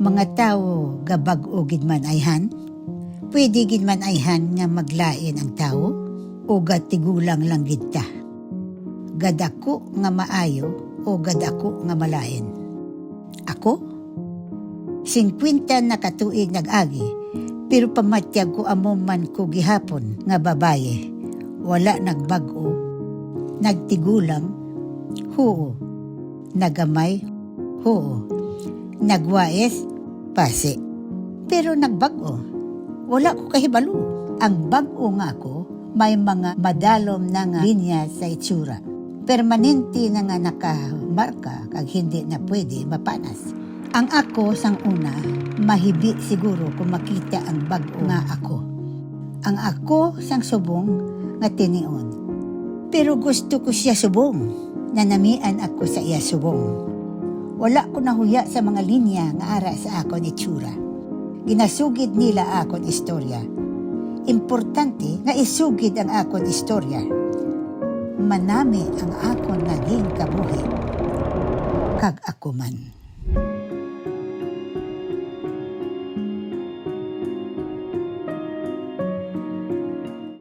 Mga tao gabag-o gid man ayhan, pwede gid man ayhan nga maglain ang tao o gatigulang lang gid ta. Gadako nga maayo o gadako nga malain. Ako? 50 na katuig nag-agi, pero pamatyag ko amo man ko gihapon nga babaye. Wala nagbag-o, nagtigulang, huo, nagamay, huo, nagwais, pasi. Pero nagbag-o, wala ko kahibalo. Ang bag-o nga ako, may mga madalom na nga linya sa itsura. Permanente na nga nakamarka kag hindi na pwede mapanas. Ang ako sang una, mahibi siguro kung makita ang bag-o nga ako. Ang ako sang subong nga tinion. Pero gusto ko siya subong, nanamian ako sa iya subong. Wala ko nahuya sa mga linya nga ara sa akon itsura. Ginasugid nila akon istorya. Importante nga isugid ang akon istorya. Manami ang akon naging kabuhi. Kag ako man.